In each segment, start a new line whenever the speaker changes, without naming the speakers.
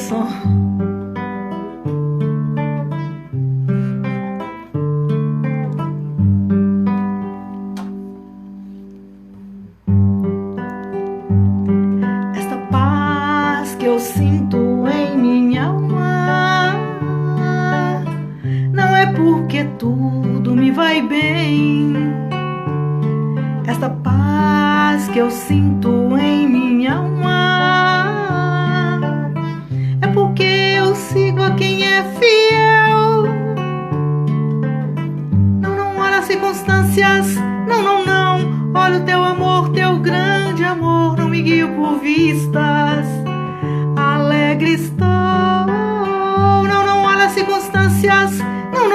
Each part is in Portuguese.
som. Esta paz que eu sinto em minha alma não é porque tudo me vai bem. Esta paz que eu sinto em minha alma é porque eu sigo a quem é fiel. Não olha as circunstâncias, não olha o teu amor, teu grande amor, não me guio por vistas. Alegre estou, não olha as circunstâncias, não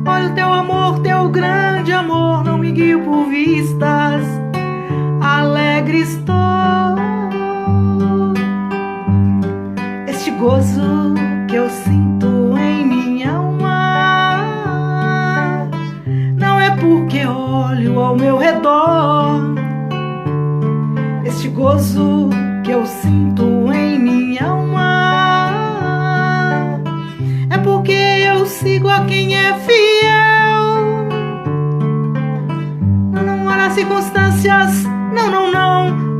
olha o teu amor, teu grande amor, não me guio por vistas. Alegre estou. Este gozo que eu sinto em minha alma não é porque olho ao meu redor. Este gozo que eu sinto em minha alma é porque eu sigo a quem é fiel. Não olha as circunstâncias, não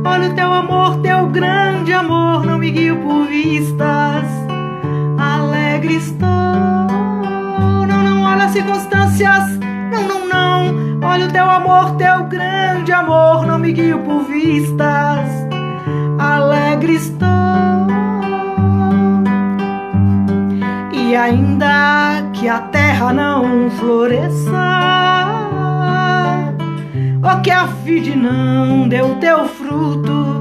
olha o teu amor, teu grande amor, não me guio por vistas. Alegre estou. Não olha as circunstâncias, não olha o teu amor, teu grande amor, não me guio por vistas. Alegre estou. E ainda que a terra não floresça, ou que a vide não deu teu fruto,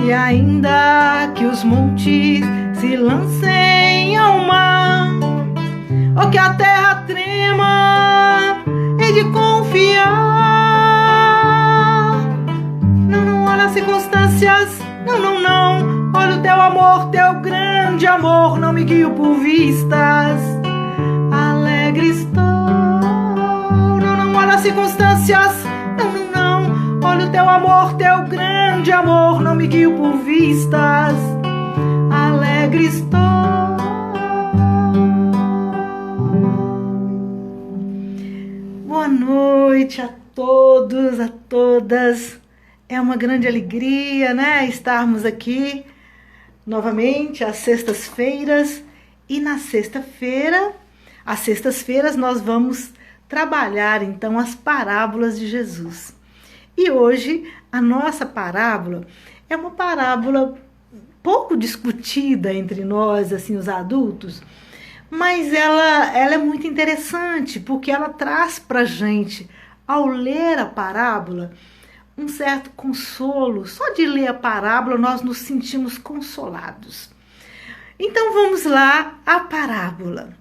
e ainda que os montes se lancem ao mar, ou que a terra trema, hei de confiar. Não olha as circunstâncias, não olha o teu amor, teu grande amor, não me guio por vistas. Alegre estou. Não olha as circunstâncias, não olha o teu amor, teu grande amor, não me guio por vistas. Alegre estou. Boa noite a todos, a todas. É uma grande alegria, né, estarmos aqui novamente às sextas-feiras. E na sexta-feira, às sextas-feiras, nós vamos trabalhar então as parábolas de Jesus. E hoje a nossa parábola é uma parábola pouco discutida entre nós, assim, os adultos, mas ela é muito interessante porque ela traz para gente, ao ler a parábola, um certo consolo. Só de ler a parábola nós nos sentimos consolados. Então vamos lá, a parábola.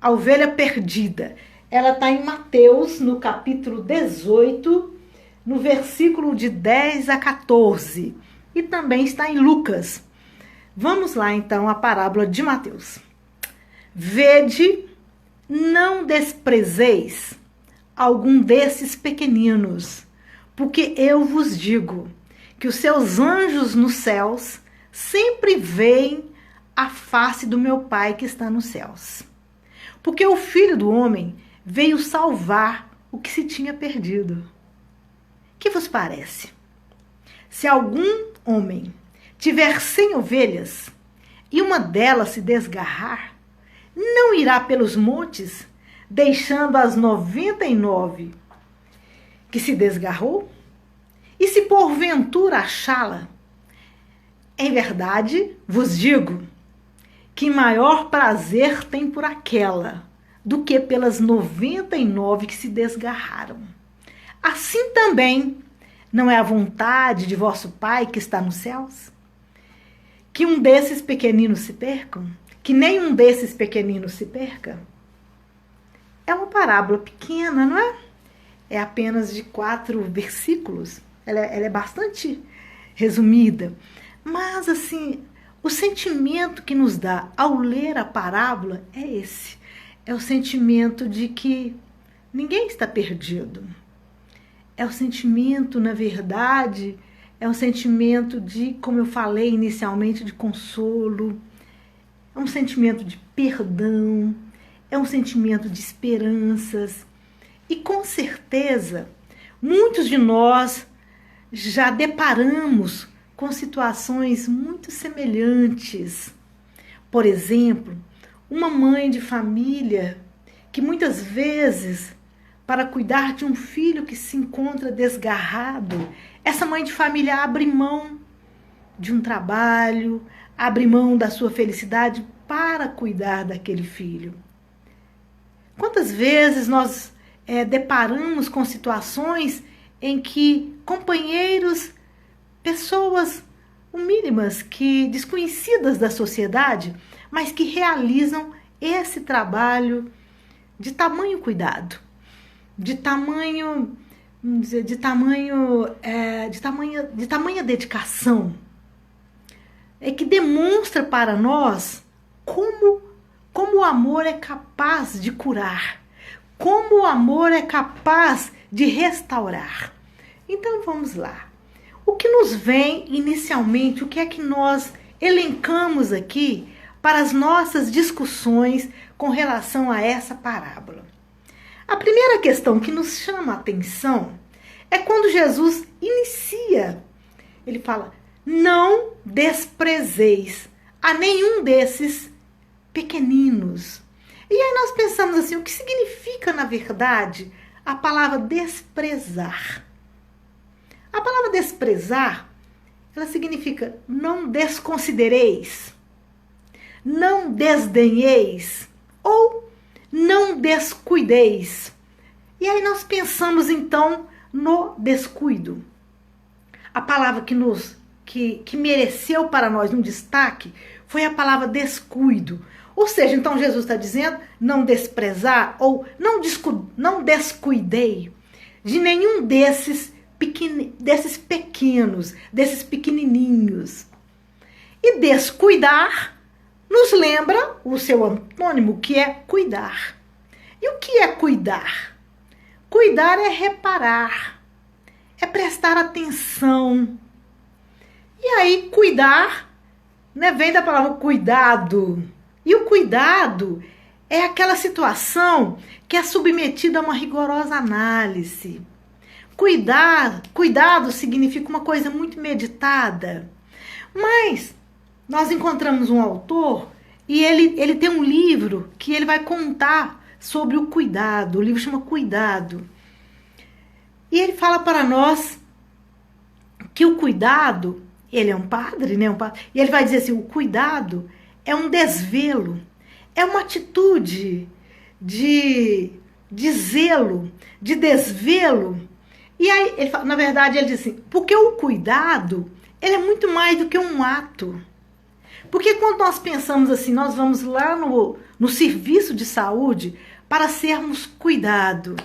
A ovelha perdida. Ela está em Mateus, no capítulo 18, no versículo de 10 a 14. E também está em Lucas. Vamos lá então a parábola de Mateus. Vede, não desprezeis algum desses pequeninos, porque eu vos digo que os seus anjos nos céus sempre veem a face do meu Pai que está nos céus. Porque o Filho do Homem veio salvar o que se tinha perdido. Que vos parece? Se algum homem tiver 100 ovelhas e uma delas se desgarrar, não irá pelos montes, deixando as 99 que se desgarrou? E se porventura achá-la, em verdade vos digo que maior prazer tem por aquela do que pelas 99 que se desgarraram. Assim também não é a vontade de vosso Pai que está nos céus? Que um desses pequeninos se percam? Que nenhum desses pequeninos se perca? É uma parábola pequena, não é? É apenas de 4 versículos. Ela é bastante resumida. Mas, assim, o sentimento que nos dá ao ler a parábola é esse. É o sentimento de que ninguém está perdido. É o sentimento, na verdade, é um sentimento de, como eu falei inicialmente, de consolo, é um sentimento de perdão, é um sentimento de esperanças. E com certeza, muitos de nós já deparamos com situações muito semelhantes. Por exemplo, uma mãe de família que muitas vezes, para cuidar de um filho que se encontra desgarrado, essa mãe de família abre mão de um trabalho, abre mão da sua felicidade para cuidar daquele filho. Quantas vezes nós deparamos com situações em que companheiros, pessoas mínimas, que desconhecidas da sociedade, mas que realizam esse trabalho de tamanho cuidado, de tamanha dedicação, que demonstra para nós como o amor é capaz de curar, como o amor é capaz de restaurar. Então vamos lá. O que nos vem inicialmente, o que é que nós elencamos aqui para as nossas discussões com relação a essa parábola? A primeira questão que nos chama a atenção é quando Jesus inicia. Ele fala: não desprezeis a nenhum desses pequeninos. E aí nós pensamos assim, o que significa, na verdade, a palavra desprezar? A palavra desprezar, ela significa não desconsidereis, não desdenheis ou não descuideis. E aí nós pensamos então no descuido. A palavra que mereceu para nós um destaque foi a palavra descuido. Ou seja, então Jesus está dizendo não desprezar ou não descuidei de nenhum desses pequenos, desses pequenininhos. E descuidar nos lembra o seu antônimo, que é cuidar. E o que é cuidar? Cuidar é reparar, é prestar atenção. E aí, cuidar, vem da palavra cuidado. E o cuidado é aquela situação que é submetida a uma rigorosa análise. Cuidado significa uma coisa muito meditada. Mas nós encontramos um autor e ele tem um livro que ele vai contar sobre o cuidado. O livro chama Cuidado. E ele fala para nós que o cuidado, ele é um padre, né? E ele vai dizer assim, o cuidado é um desvelo, é uma atitude de zelo, de desvelo. E aí, na verdade, ele diz assim, porque o cuidado, ele é muito mais do que um ato. Porque quando nós pensamos assim, nós vamos lá no serviço de saúde para sermos cuidados,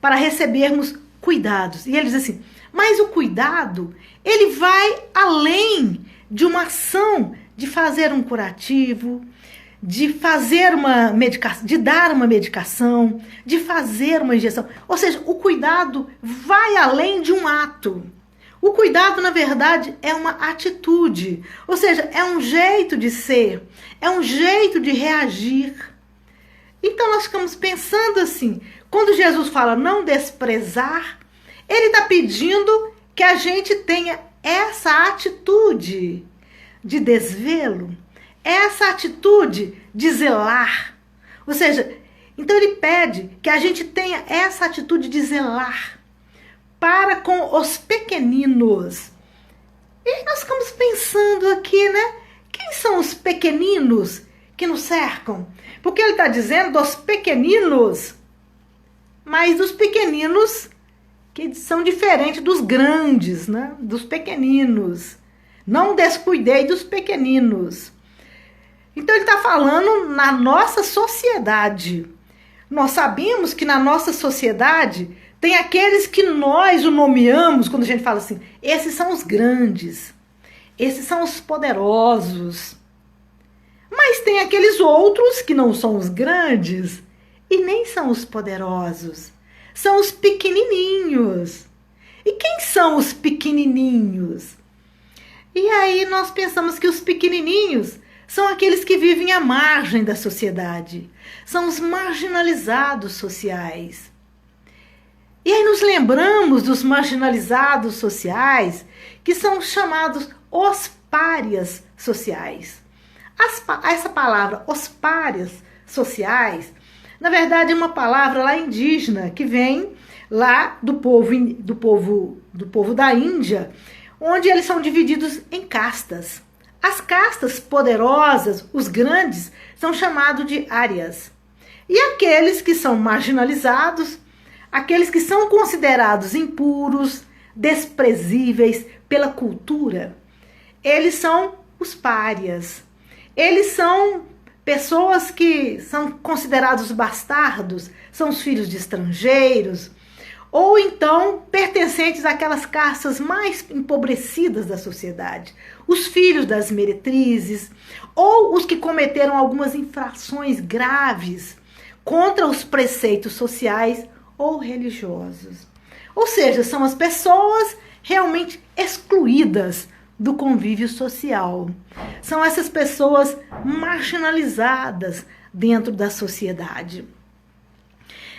para recebermos cuidados. E ele diz assim, mas o cuidado, ele vai além de uma ação de fazer um curativo, de fazer uma medicação, de dar uma medicação, de fazer uma injeção. Ou seja, o cuidado vai além de um ato. O cuidado, na verdade, é uma atitude. Ou seja, é um jeito de ser, é um jeito de reagir. Então nós ficamos pensando assim, quando Jesus fala não desprezar, ele está pedindo que a gente tenha essa atitude de desvelo, essa atitude de zelar. Ou seja, então ele pede que a gente tenha essa atitude de zelar para com os pequeninos. E nós ficamos pensando aqui, né? Quem são os pequeninos que nos cercam? Porque ele está dizendo dos pequeninos, mas dos pequeninos que são diferentes dos grandes, né? Dos pequeninos. Não descuidei dos pequeninos. Então ele está falando na nossa sociedade. Nós sabemos que na nossa sociedade tem aqueles que nós o nomeamos, quando a gente fala assim, esses são os grandes, esses são os poderosos. Mas tem aqueles outros que não são os grandes e nem são os poderosos. São os pequenininhos. E quem são os pequenininhos? E aí nós pensamos que os pequenininhos são aqueles que vivem à margem da sociedade, são os marginalizados sociais. E aí nos lembramos dos marginalizados sociais, que são chamados os párias sociais. Essa palavra, os párias sociais, na verdade é uma palavra lá indígena, que vem lá do povo da Índia, onde eles são divididos em castas. As castas poderosas, os grandes, são chamados de árias. E aqueles que são marginalizados, aqueles que são considerados impuros, desprezíveis pela cultura, eles são os párias. Eles são pessoas que são considerados bastardos, são os filhos de estrangeiros, ou então pertencentes àquelas castas mais empobrecidas da sociedade, os filhos das meretrizes, ou os que cometeram algumas infrações graves contra os preceitos sociais ou religiosos. Ou seja, são as pessoas realmente excluídas do convívio social. São essas pessoas marginalizadas dentro da sociedade.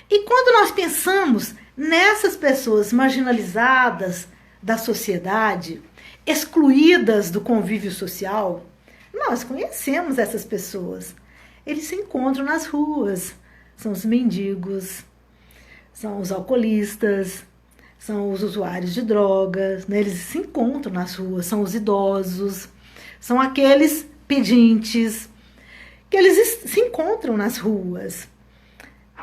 E quando nós pensamos nessas pessoas marginalizadas da sociedade, excluídas do convívio social, nós conhecemos essas pessoas. Eles se encontram nas ruas, são os mendigos, são os alcoolistas, são os usuários de drogas, né? Eles se encontram nas ruas, são os idosos, são aqueles pedintes, que eles se encontram nas ruas.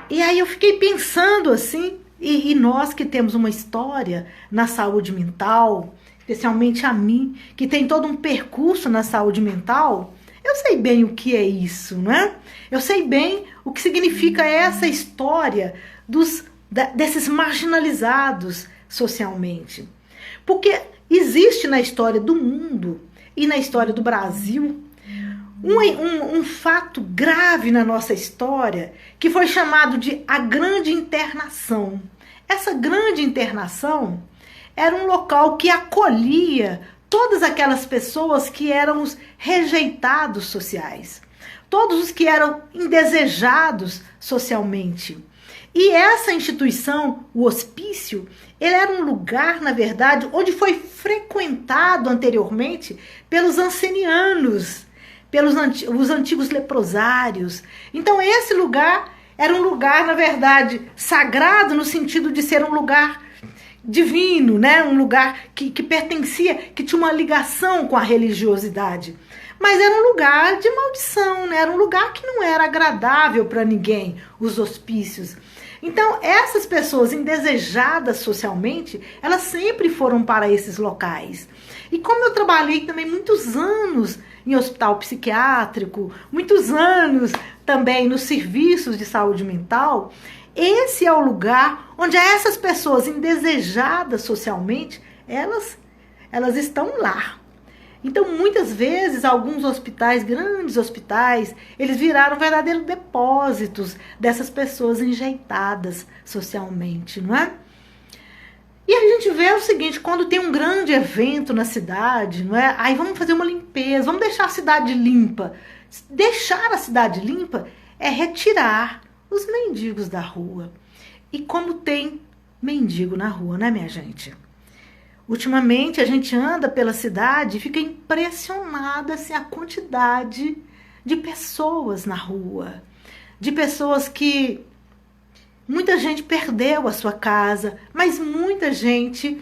E aí eu fiquei pensando assim, e nós que temos uma história na saúde mental, especialmente a mim, que tem todo um percurso na saúde mental, eu sei bem o que é isso, né? Eu sei bem o que significa essa história desses marginalizados socialmente. Porque existe na história do mundo e na história do Brasil um fato grave na nossa história, que foi chamado de a Grande Internação. Essa Grande Internação era um local que acolhia todas aquelas pessoas que eram os rejeitados sociais, todos os que eram indesejados socialmente. E essa instituição, o hospício, ele era um lugar, na verdade, onde foi frequentado anteriormente pelos ancenianos, pelos os antigos leprosários. Então esse lugar era um lugar, na verdade, sagrado, no sentido de ser um lugar divino, né? Um lugar que pertencia, que tinha uma ligação com a religiosidade. Mas era um lugar de maldição, né? Era um lugar que não era agradável para ninguém, os hospícios. Então, essas pessoas indesejadas socialmente, elas sempre foram para esses locais. E como eu trabalhei também muitos anos em hospital psiquiátrico, muitos anos também nos serviços de saúde mental, esse é o lugar onde essas pessoas indesejadas socialmente, elas estão lá. Então, muitas vezes, alguns hospitais, grandes hospitais, eles viraram verdadeiros depósitos dessas pessoas enjeitadas socialmente, não é? E a gente vê o seguinte, quando tem um grande evento na cidade, não é? Aí vamos fazer uma limpeza, vamos deixar a cidade limpa. Deixar a cidade limpa é retirar os mendigos da rua. E como tem mendigo na rua, né, minha gente? Ultimamente a gente anda pela cidade e fica impressionada assim, a quantidade de pessoas na rua, de pessoas que muita gente perdeu a sua casa, mas muita gente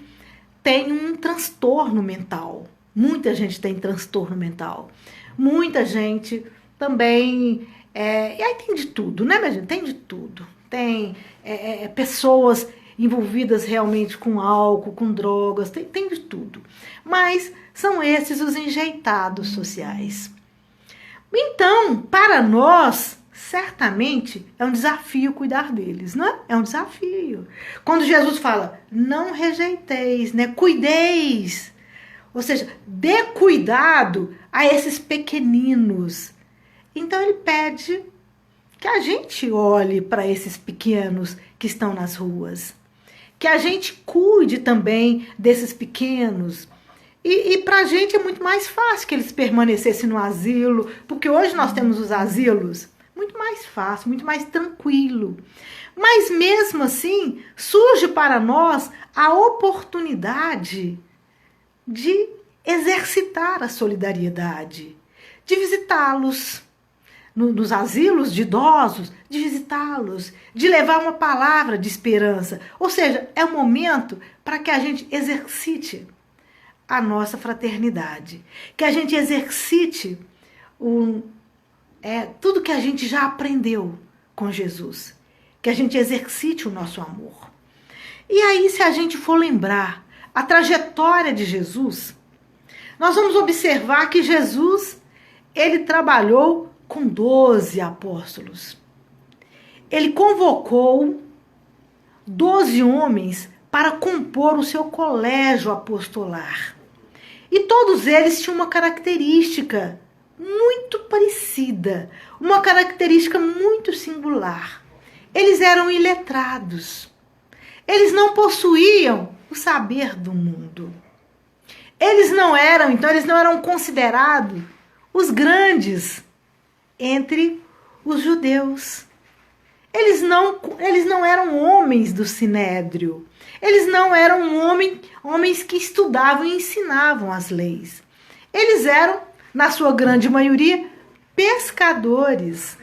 tem um transtorno mental. Muita gente tem transtorno mental. Muita gente também... e aí tem de tudo, né, minha gente? Tem de tudo. Tem pessoas envolvidas realmente com álcool, com drogas, tem de tudo. Mas são esses os enjeitados sociais. Então, para nós, certamente é um desafio cuidar deles, não é? É um desafio. Quando Jesus fala, não rejeiteis, né? Cuideis. Ou seja, dê cuidado a esses pequeninos. Então ele pede que a gente olhe para esses pequenos que estão nas ruas, que a gente cuide também desses pequenos. E para a gente é muito mais fácil que eles permanecessem no asilo, porque hoje nós temos os asilos, muito mais fácil, muito mais tranquilo. Mas mesmo assim, surge para nós a oportunidade de exercitar a solidariedade, de visitá-los nos asilos de idosos, de visitá-los, de levar uma palavra de esperança. Ou seja, é um momento para que a gente exercite a nossa fraternidade, que a gente exercite tudo que a gente já aprendeu com Jesus, que a gente exercite o nosso amor. E aí, se a gente for lembrar a trajetória de Jesus, nós vamos observar que Jesus, ele trabalhou com 12 apóstolos. Ele convocou 12 homens para compor o seu colégio apostolar. E todos eles tinham uma característica muito parecida, uma característica muito singular. Eles eram iletrados. Eles não possuíam o saber do mundo. Eles não eram considerados os grandes entre os judeus. Eles não eram homens do sinédrio. Eles não eram homens que estudavam e ensinavam as leis. Eles eram, na sua grande maioria, pescadores.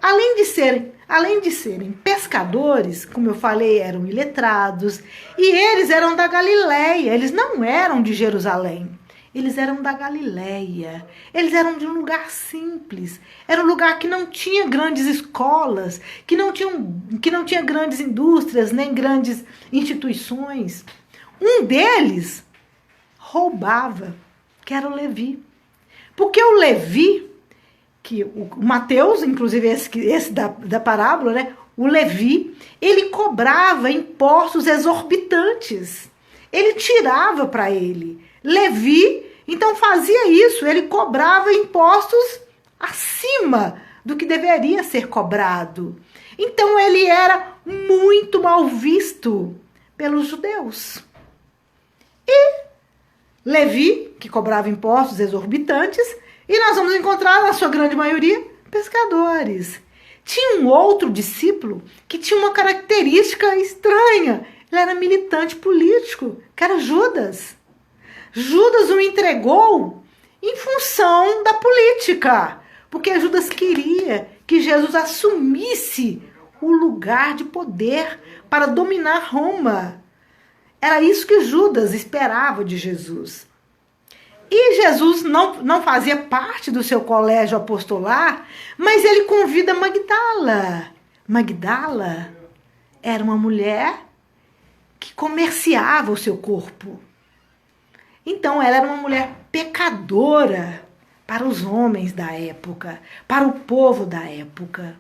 Além de serem pescadores, como eu falei, eram iletrados, e eles eram da Galileia, eles não eram de Jerusalém. Eles eram da Galileia, eles eram de um lugar simples, era um lugar que não tinha grandes escolas, que não tinha grandes indústrias, nem grandes instituições. Um deles roubava, que era o Levi. Porque o Levi, que o Mateus, inclusive esse da parábola, né? O Levi, ele cobrava impostos exorbitantes, ele tirava para ele. Levi, então, fazia isso, ele cobrava impostos acima do que deveria ser cobrado. Então, ele era muito mal visto pelos judeus. E Levi, que cobrava impostos exorbitantes, e nós vamos encontrar, na sua grande maioria, pescadores. Tinha um outro discípulo que tinha uma característica estranha. Ele era militante político, que era Judas. Judas o entregou em função da política, porque Judas queria que Jesus assumisse o lugar de poder para dominar Roma. Era isso que Judas esperava de Jesus. E Jesus não fazia parte do seu colégio apostolar, mas ele convida Magdala. Magdala era uma mulher que comerciava o seu corpo. Então, ela era uma mulher pecadora para os homens da época, para o povo da época.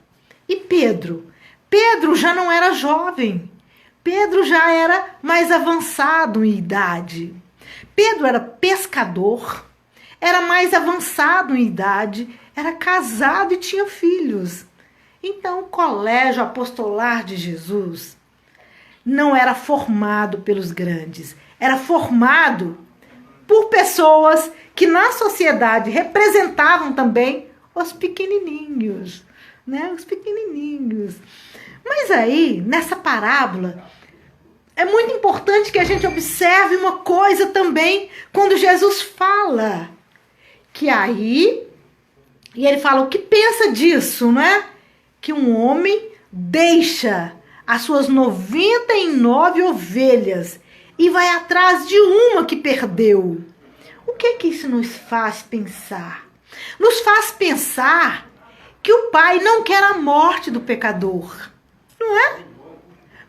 E Pedro? Pedro já não era jovem. Pedro já era mais avançado em idade. Pedro era pescador, era mais avançado em idade, era casado e tinha filhos. Então, o colégio apostolar de Jesus não era formado pelos grandes, era formado por pessoas que na sociedade representavam também os pequenininhos, né? Os pequenininhos. Mas aí, nessa parábola, é muito importante que a gente observe uma coisa também quando Jesus fala. Que aí, e ele fala, o que pensa disso, né? Que um homem deixa as suas 99 ovelhas e vai atrás de uma que perdeu. O que isso nos faz pensar? Nos faz pensar que o pai não quer a morte do pecador, não é?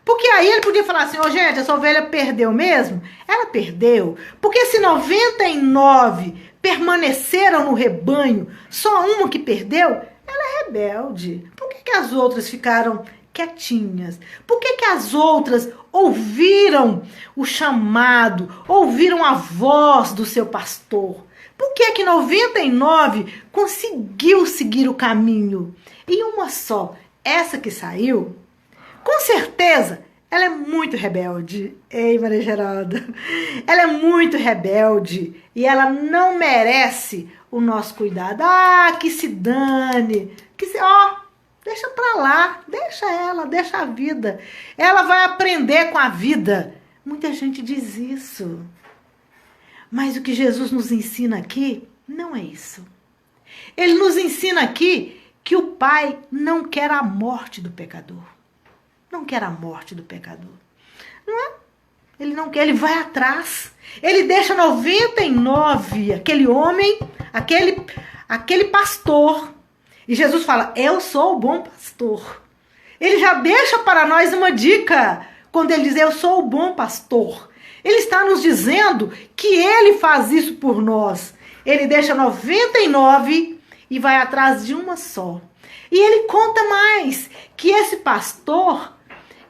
Porque aí ele podia falar assim, gente, essa ovelha perdeu mesmo? Ela perdeu. Porque se 99 permaneceram no rebanho, só uma que perdeu, ela é rebelde. Por que as outras ficaram quietinhas? Por que as outras ouviram o chamado, ouviram a voz do seu pastor? Por que 99 conseguiu seguir o caminho? E uma só, essa que saiu, com certeza ela é muito rebelde. Ei, Maria Geralda. Ela é muito rebelde e ela não merece o nosso cuidado. Ah, que se dane. Deixa pra lá. Deixa ela, deixa a vida. Ela vai aprender com a vida. Muita gente diz isso. Mas o que Jesus nos ensina aqui não é isso. Ele nos ensina aqui que o Pai não quer a morte do pecador. Não quer a morte do pecador. Não é? Ele não quer, ele vai atrás. Ele deixa 99, aquele homem, aquele pastor. E Jesus fala, eu sou o bom pastor. Ele já deixa para nós uma dica, quando ele diz, eu sou o bom pastor. Ele está nos dizendo que ele faz isso por nós. Ele deixa 99 e vai atrás de uma só. E ele conta mais, que esse pastor,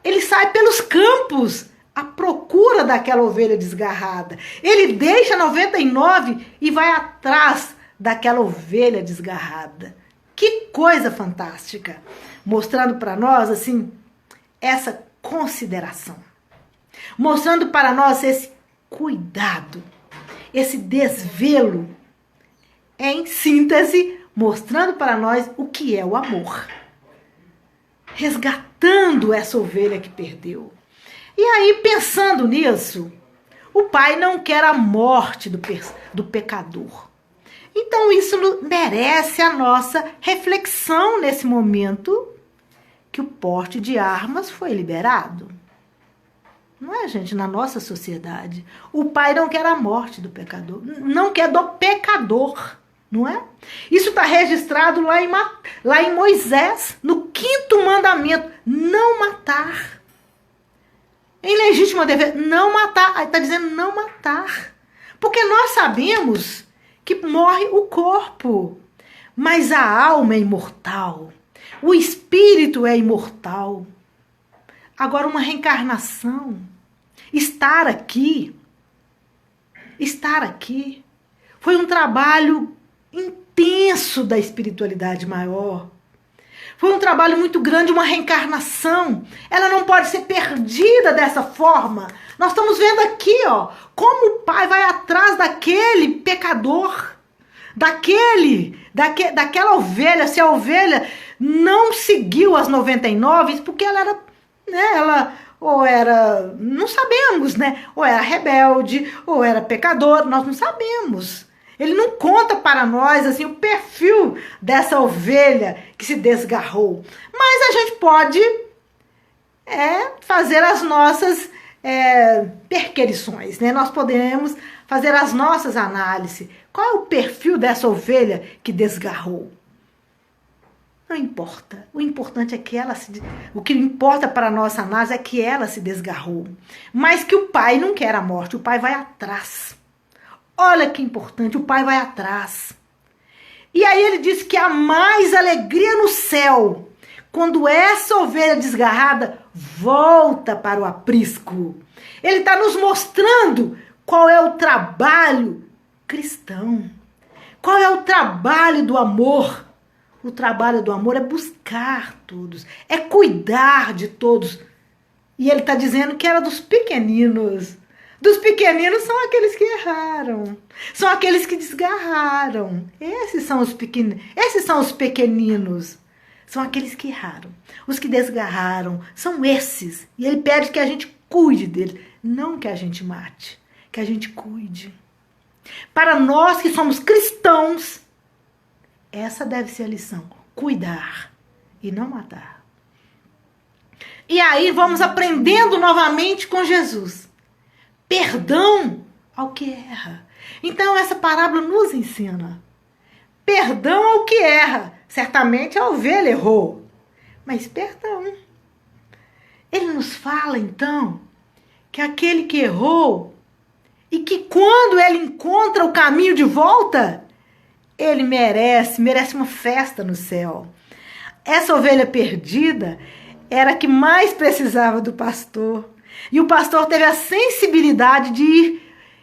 ele sai pelos campos à procura daquela ovelha desgarrada. Ele deixa 99 e vai atrás daquela ovelha desgarrada. Que coisa fantástica! Mostrando para nós, assim, essa consideração. Mostrando para nós esse cuidado, esse desvelo. Em síntese, mostrando para nós o que é o amor. Resgatando essa ovelha que perdeu. E aí, pensando nisso, o Pai não quer a morte do pecador. Então, isso merece a nossa reflexão nesse momento que o porte de armas foi liberado. Não é, gente? Na nossa sociedade. O Pai não quer a morte do pecador. Não quer do pecador. Não é? Isso está registrado lá em Moisés, no 5º mandamento. Não matar. Em legítima defesa, não matar. Aí está dizendo não matar. Porque nós sabemos que morre o corpo, mas a alma é imortal. O espírito é imortal. Agora, uma reencarnação, estar aqui, foi um trabalho intenso da espiritualidade maior. Foi um trabalho muito grande, uma reencarnação. Ela não pode ser perdida dessa forma. Nós estamos vendo aqui, como o Pai vai atrás daquele pecador, daquela ovelha. Se a ovelha não seguiu as 99, porque ela era, não sabemos, né? Ou era rebelde, ou era pecador, nós não sabemos. Ele não conta para nós assim o perfil dessa ovelha que se desgarrou. Mas a gente pode fazer as nossas perquirições, né? Nós podemos fazer as nossas análises. Qual é o perfil dessa ovelha que desgarrou? Não importa. O importante é que o que importa para a nossa análise é que ela se desgarrou. Mas que o Pai não quer a morte, o Pai vai atrás. Olha que importante, o Pai vai atrás. E aí ele diz que há mais alegria no céu quando essa ovelha desgarrada volta para o aprisco. Ele está nos mostrando qual é o trabalho cristão. Qual é o trabalho do amor? O trabalho do amor é buscar todos, é cuidar de todos. E ele está dizendo que era dos pequeninos. Dos pequeninos são aqueles que erraram. São aqueles que desgarraram. Esses são os pequeninos. São aqueles que erraram. Os que desgarraram são esses. E ele pede que a gente cuide deles. Não que a gente mate. Que a gente cuide. Para nós que somos cristãos, essa deve ser a lição. Cuidar e não matar. E aí vamos aprendendo novamente com Jesus. Perdão ao que erra. Então essa parábola nos ensina. Perdão ao que erra. Certamente a ovelha errou. Mas perdão. Ele nos fala então que aquele que errou e que quando ele encontra o caminho de volta, ele merece uma festa no céu. Essa ovelha perdida era a que mais precisava do pastor. E o pastor teve a sensibilidade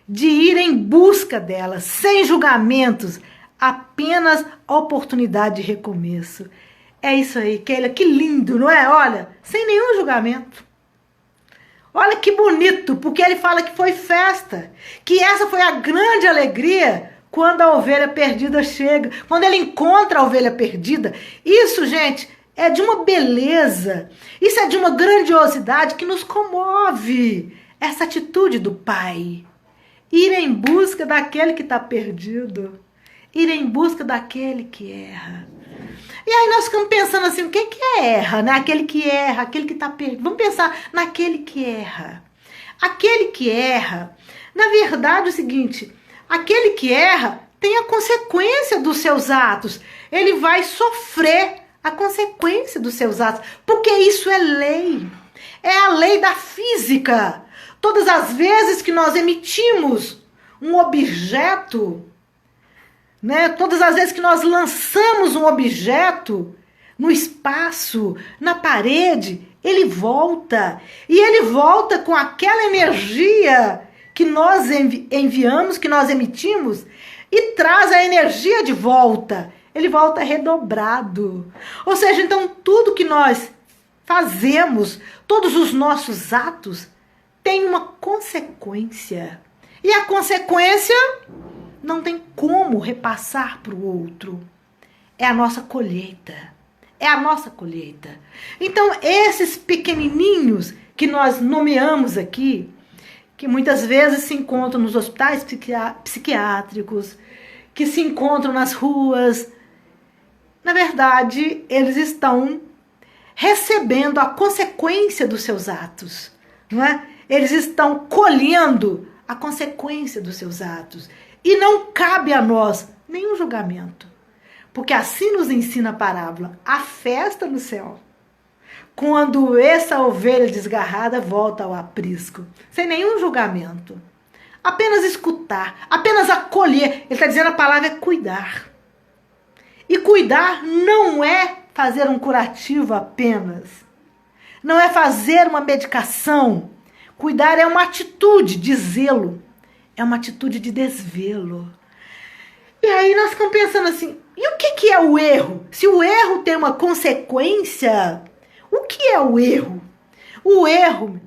de ir em busca dela, sem julgamentos, apenas oportunidade de recomeço. É isso aí, Keila, que lindo, não é? Olha, sem nenhum julgamento. Olha que bonito, porque ele fala que foi festa, que essa foi a grande alegria quando a ovelha perdida chega, quando ele encontra a ovelha perdida. Isso, gente, é de uma beleza, isso é de uma grandiosidade que nos comove, essa atitude do Pai. Ir em busca daquele que está perdido, ir em busca daquele que erra. E aí nós ficamos pensando assim, o que é erra, né? Aquele que erra, aquele que está perdido. Vamos pensar naquele que erra. Aquele que erra, na verdade é o seguinte, aquele que erra tem a consequência dos seus atos. Ele vai sofrer a consequência dos seus atos, porque isso é lei. É a lei da física. Todas as vezes que nós emitimos um objeto, né? Todas as vezes que nós lançamos um objeto no espaço, na parede, ele volta. E ele volta com aquela energia que nós enviamos, que nós emitimos, e traz a energia de volta. Ele volta redobrado. Ou seja, então tudo que nós fazemos, todos os nossos atos, tem uma consequência. E a consequência não tem como repassar para o outro. É a nossa colheita. É a nossa colheita. Então, esses pequenininhos que nós nomeamos aqui, que muitas vezes se encontram nos hospitais psiquiátricos, que se encontram nas ruas, na verdade, eles estão recebendo a consequência dos seus atos, não é? Eles estão colhendo a consequência dos seus atos. E não cabe a nós nenhum julgamento. Porque assim nos ensina a parábola, a festa no céu. Quando essa ovelha desgarrada volta ao aprisco, sem nenhum julgamento. Apenas escutar, apenas acolher. Ele está dizendo a palavra é cuidar. E cuidar não é fazer um curativo apenas. Não é fazer uma medicação. Cuidar é uma atitude de zelo. É uma atitude de desvelo. E aí nós ficamos pensando assim, e o que é o erro? Se o erro tem uma consequência, o que é o erro? O erro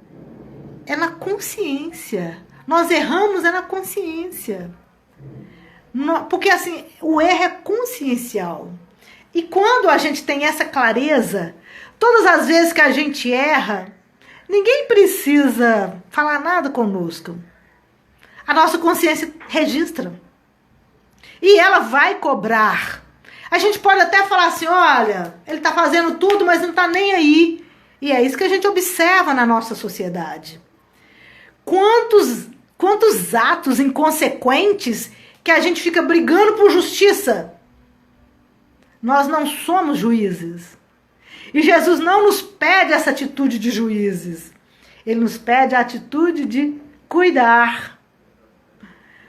é na consciência. Nós erramos é na consciência. Porque assim, o erro é consciencial. E quando a gente tem essa clareza, todas as vezes que a gente erra, ninguém precisa falar nada conosco. A nossa consciência registra. E ela vai cobrar. A gente pode até falar assim, olha, ele está fazendo tudo, mas não está nem aí. E é isso que a gente observa na nossa sociedade. Quantos atos inconsequentes que a gente fica brigando por justiça. Nós não somos juízes. E Jesus não nos pede essa atitude de juízes. Ele nos pede a atitude de cuidar.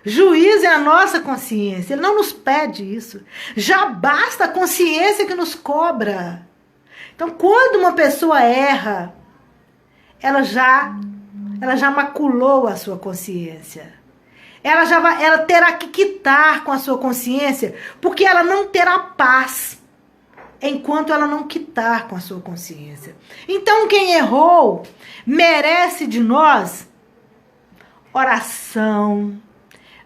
Juiz é a nossa consciência. Ele não nos pede isso. Já basta a consciência que nos cobra. Então, quando uma pessoa erra, ela já maculou a sua consciência. Ela terá que quitar com a sua consciência, porque ela não terá paz enquanto ela não quitar com a sua consciência. Então, quem errou merece de nós oração,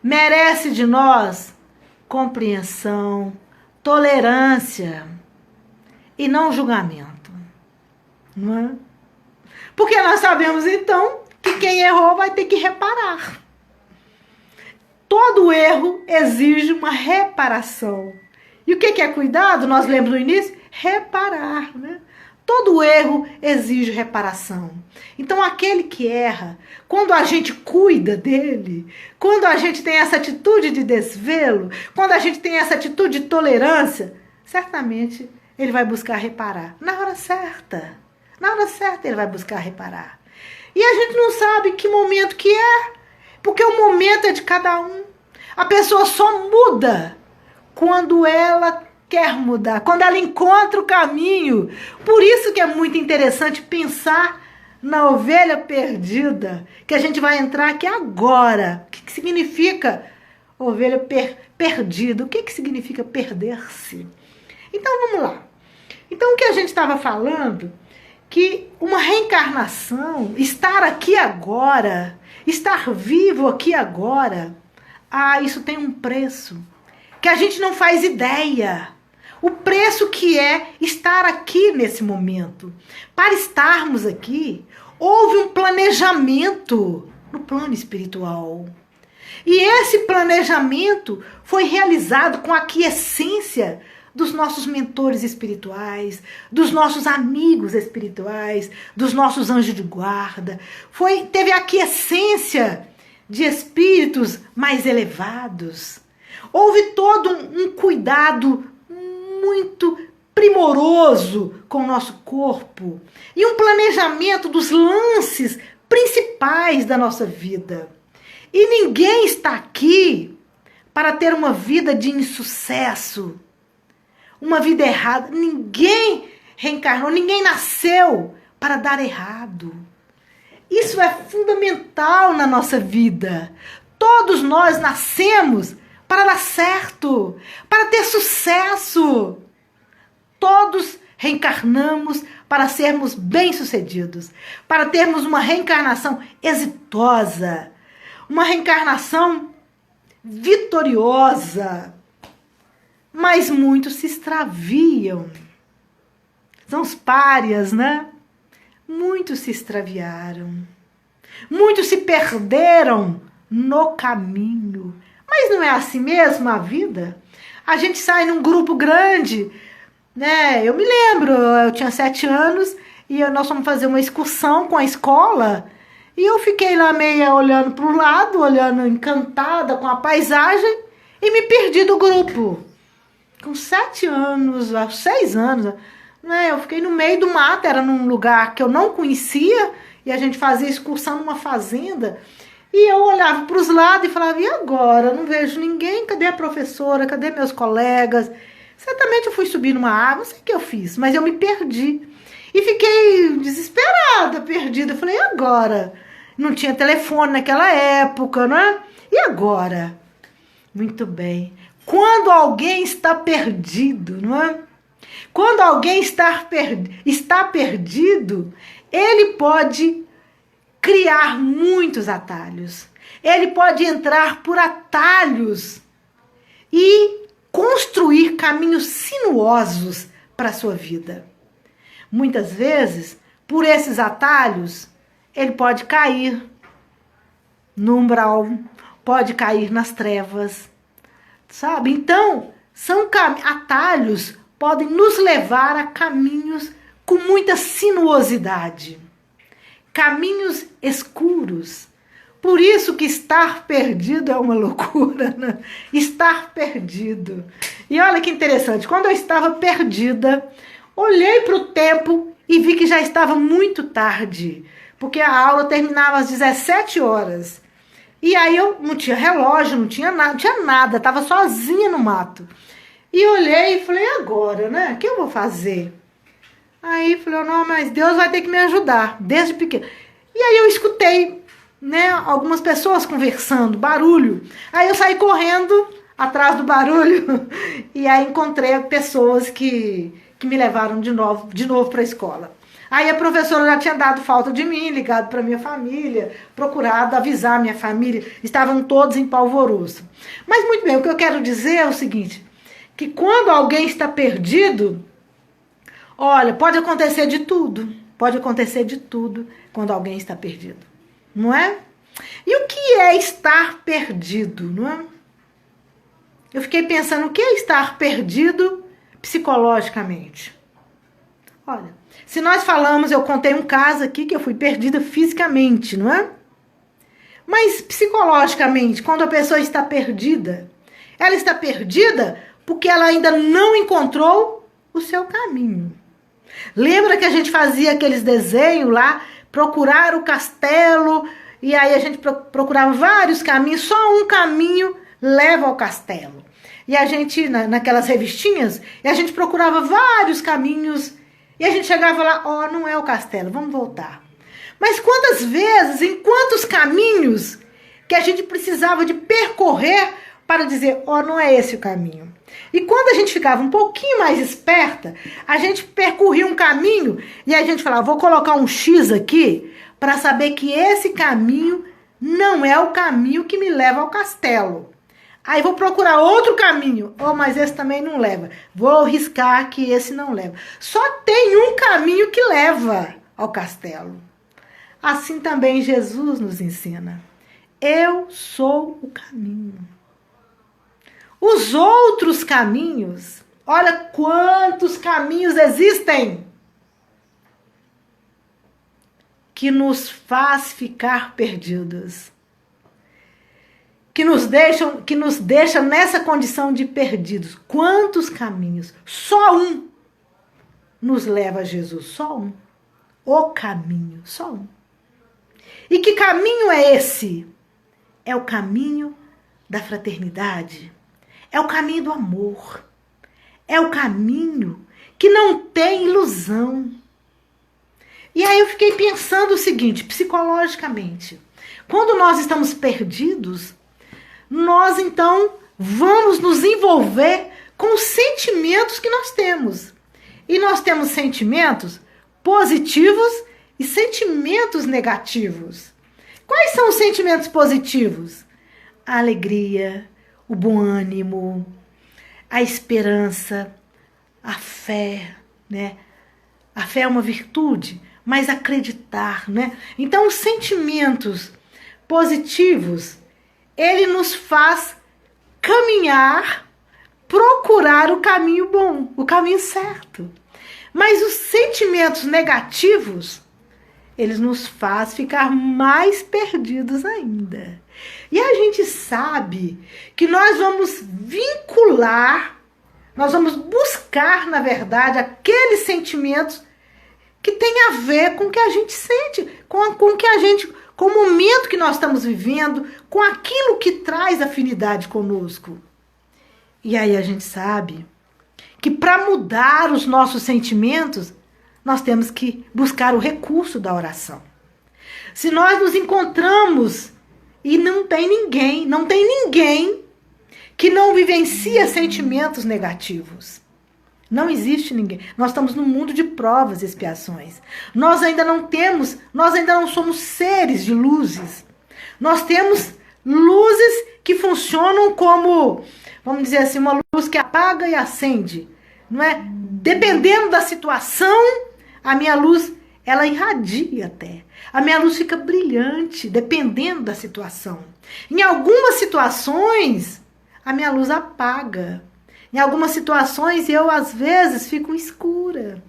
merece de nós compreensão, tolerância e não julgamento. Não é? Porque nós sabemos, então, que quem errou vai ter que reparar. Todo erro exige uma reparação. E o que é cuidado? Nós lemos no início? Reparar, né? Todo erro exige reparação. Então, aquele que erra, quando a gente cuida dele, quando a gente tem essa atitude de desvelo, quando a gente tem essa atitude de tolerância, certamente ele vai buscar reparar. Na hora certa. Na hora certa ele vai buscar reparar. E a gente não sabe que momento que é, porque o momento é de cada um. A pessoa só muda quando ela quer mudar, quando ela encontra o caminho. Por isso que é muito interessante pensar na ovelha perdida, que a gente vai entrar aqui agora. O que significa ovelha perdida? O que significa perder-se? Então vamos lá. Então o que a gente estava falando, que uma reencarnação, estar aqui agora, estar vivo aqui agora, isso tem um preço que a gente não faz ideia. O preço que é estar aqui nesse momento. Para estarmos aqui, houve um planejamento no plano espiritual. E esse planejamento foi realizado com a aquiescência dos nossos mentores espirituais, dos nossos amigos espirituais, dos nossos anjos de guarda. Teve a aquiescência de espíritos mais elevados. Houve todo um cuidado muito primoroso com o nosso corpo e um planejamento dos lances principais da nossa vida. E ninguém está aqui para ter uma vida de insucesso, uma vida errada. Ninguém reencarnou, ninguém nasceu para dar errado. Isso é fundamental na nossa vida. Todos nós nascemos para dar certo, para ter sucesso. Todos reencarnamos para sermos bem-sucedidos, para termos uma reencarnação exitosa, uma reencarnação vitoriosa. Mas muitos se extraviam. São os párias, né? Muitos se extraviaram. Muitos se perderam no caminho. Mas não é assim mesmo a vida? A gente sai num grupo grande, né? Eu me lembro, eu tinha 7 anos e nós fomos fazer uma excursão com a escola e eu fiquei lá meia olhando para o lado, olhando encantada com a paisagem e me perdi do grupo. Com 7 anos, 6 anos, né? Eu fiquei no meio do mato, era num lugar que eu não conhecia e a gente fazia excursão numa fazenda. E eu olhava para os lados e falava, e agora? Eu não vejo ninguém, cadê a professora, cadê meus colegas? Certamente eu fui subir numa árvore, não sei o que eu fiz, mas eu me perdi. E fiquei desesperada, perdida. Eu falei, e agora? Não tinha telefone naquela época, né? E agora? Muito bem. Quando alguém está perdido, não é? Quando alguém está perdido, ele pode criar muitos atalhos. Ele pode entrar por atalhos e construir caminhos sinuosos para a sua vida. Muitas vezes, por esses atalhos, ele pode cair no umbral, pode cair nas trevas, sabe? Então, atalhos podem nos levar a caminhos com muita sinuosidade. Caminhos escuros. Por isso que estar perdido é uma loucura, né? Estar perdido. E olha que interessante, quando eu estava perdida, olhei para o tempo e vi que já estava muito tarde, porque a aula terminava às 17 horas. E aí eu não tinha relógio, não tinha nada, estava sozinha no mato. E olhei e falei, agora, né? O que eu vou fazer? Aí falei, não, mas Deus vai ter que me ajudar, desde pequeno. E aí eu escutei, né, algumas pessoas conversando, barulho. Aí eu saí correndo atrás do barulho e aí encontrei pessoas que me levaram de novo para a escola. Aí a professora já tinha dado falta de mim, ligado para minha família, procurado avisar minha família. Estavam todos em polvoroso. Mas muito bem, o que eu quero dizer é o seguinte, que quando alguém está perdido, olha, pode acontecer de tudo quando alguém está perdido, não é? E o que é estar perdido, não é? Eu fiquei pensando, o que é estar perdido psicologicamente? Olha, se nós falamos, eu contei um caso aqui que eu fui perdida fisicamente, não é? Mas psicologicamente, quando a pessoa está perdida, ela está perdida porque ela ainda não encontrou o seu caminho. Lembra que a gente fazia aqueles desenhos lá, procurar o castelo, e aí a gente procurava vários caminhos, só um caminho leva ao castelo. E a gente, naquelas revistinhas, a gente procurava vários caminhos, e a gente chegava lá, não é o castelo, vamos voltar. Mas quantas vezes, em quantos caminhos que a gente precisava de percorrer para dizer, não é esse o caminho. E quando a gente ficava um pouquinho mais esperta, a gente percorria um caminho e a gente falava, vou colocar um X aqui para saber que esse caminho não é o caminho que me leva ao castelo. Aí vou procurar outro caminho. Oh, mas esse também não leva. Vou riscar que esse não leva. Só tem um caminho que leva ao castelo. Assim também Jesus nos ensina. Eu sou o caminho. Os outros caminhos, olha quantos caminhos existem que nos faz ficar perdidos. Que nos deixam nessa condição de perdidos. Quantos caminhos? Só um nos leva a Jesus, só um. O caminho, só um. E que caminho é esse? É o caminho da fraternidade. É o caminho do amor. É o caminho que não tem ilusão. E aí eu fiquei pensando o seguinte, psicologicamente. Quando nós estamos perdidos, nós então vamos nos envolver com os sentimentos que nós temos. E nós temos sentimentos positivos e sentimentos negativos. Quais são os sentimentos positivos? A alegria, o bom ânimo, a esperança, a fé, né? A fé é uma virtude, mas acreditar, né? Então, os sentimentos positivos, ele nos faz caminhar, procurar o caminho bom, o caminho certo. Mas os sentimentos negativos, eles nos fazem ficar mais perdidos ainda. E a gente sabe que nós vamos vincular, nós vamos buscar, na verdade, aqueles sentimentos que têm a ver com o que a gente sente, com o momento que nós estamos vivendo, com aquilo que traz afinidade conosco. E aí a gente sabe que para mudar os nossos sentimentos, nós temos que buscar o recurso da oração. Se nós nos encontramos e não tem ninguém que não vivencia sentimentos negativos. Não existe ninguém. Nós estamos num mundo de provas e expiações. Nós ainda não somos seres de luzes. Nós temos luzes que funcionam como, vamos dizer assim, uma luz que apaga e acende. Não é? Dependendo da situação, a minha luz, ela irradia até. A minha luz fica brilhante, dependendo da situação. Em algumas situações, a minha luz apaga. Em algumas situações, eu, às vezes, fico escura.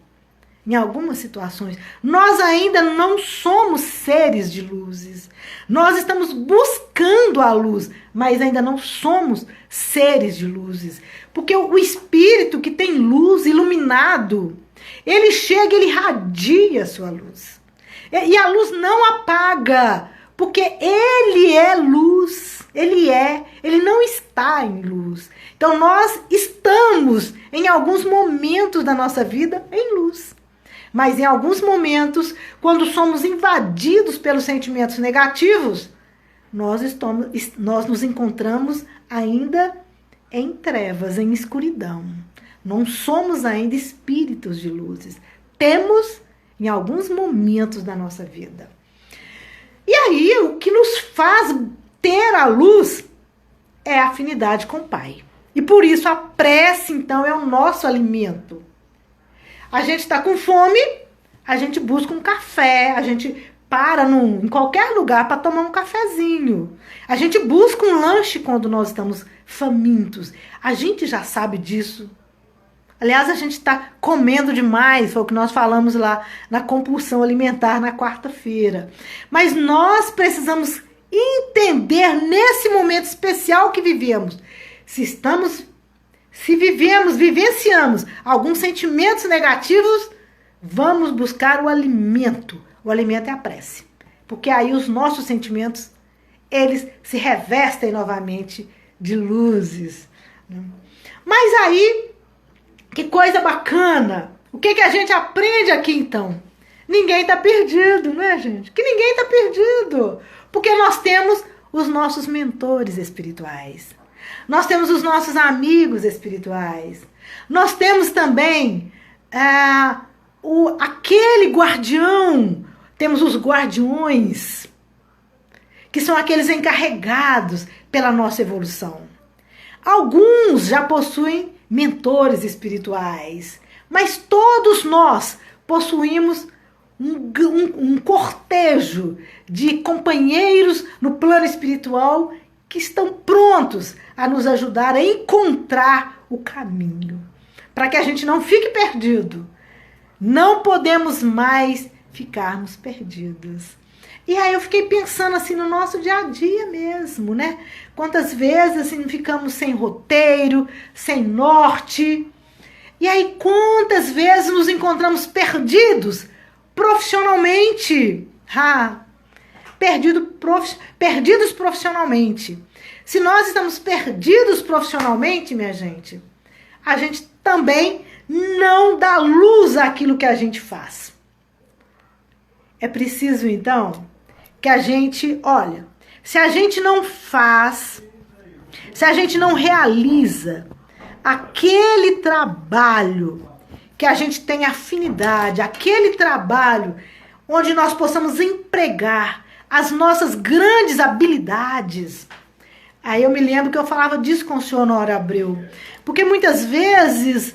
Em algumas situações. Nós ainda não somos seres de luzes. Nós estamos buscando a luz, mas ainda não somos seres de luzes. Porque o espírito que tem luz, iluminado, ele chega, ele irradia a sua luz. E a luz não apaga, porque ele é luz. Ele não está em luz. Então nós estamos, em alguns momentos da nossa vida, em luz. Mas em alguns momentos, quando somos invadidos pelos sentimentos negativos, nós nos encontramos ainda em trevas, em escuridão. Não somos ainda espíritos de luzes. Temos em alguns momentos da nossa vida. E aí, o que nos faz ter a luz é a afinidade com o Pai. E por isso a prece, então, é o nosso alimento. A gente está com fome, a gente busca um café, a gente para em qualquer lugar para tomar um cafezinho. A gente busca um lanche quando nós estamos famintos. A gente já sabe disso. Aliás, a gente está comendo demais, foi o que nós falamos lá na compulsão alimentar na quarta-feira. Mas nós precisamos entender nesse momento especial que vivemos. Se vivenciamos alguns sentimentos negativos, vamos buscar o alimento. O alimento é a prece. Porque aí os nossos sentimentos, eles se revestem novamente de luzes. Mas aí, que coisa bacana! O que a gente aprende aqui então? Ninguém está perdido, né, gente? Que ninguém está perdido. Porque nós temos os nossos mentores espirituais. Nós temos os nossos amigos espirituais. Nós temos também aquele guardião. Temos os guardiões, que são aqueles encarregados pela nossa evolução. Alguns já possuem mentores espirituais, mas todos nós possuímos um cortejo de companheiros no plano espiritual que estão prontos a nos ajudar a encontrar o caminho, para que a gente não fique perdido. Não podemos mais ficarmos perdidos. E aí eu fiquei pensando assim no nosso dia a dia mesmo, né? Quantas vezes assim ficamos sem roteiro, sem norte. E aí quantas vezes nos encontramos perdidos profissionalmente. Perdidos profissionalmente. Se nós estamos perdidos profissionalmente, minha gente, a gente também não dá luz àquilo que a gente faz. É preciso, então, que a gente, olha, se a gente não faz, se a gente não realiza aquele trabalho que a gente tem afinidade, aquele trabalho onde nós possamos empregar as nossas grandes habilidades. Aí eu me lembro que eu falava disso com o senhor Honório Abreu, porque muitas vezes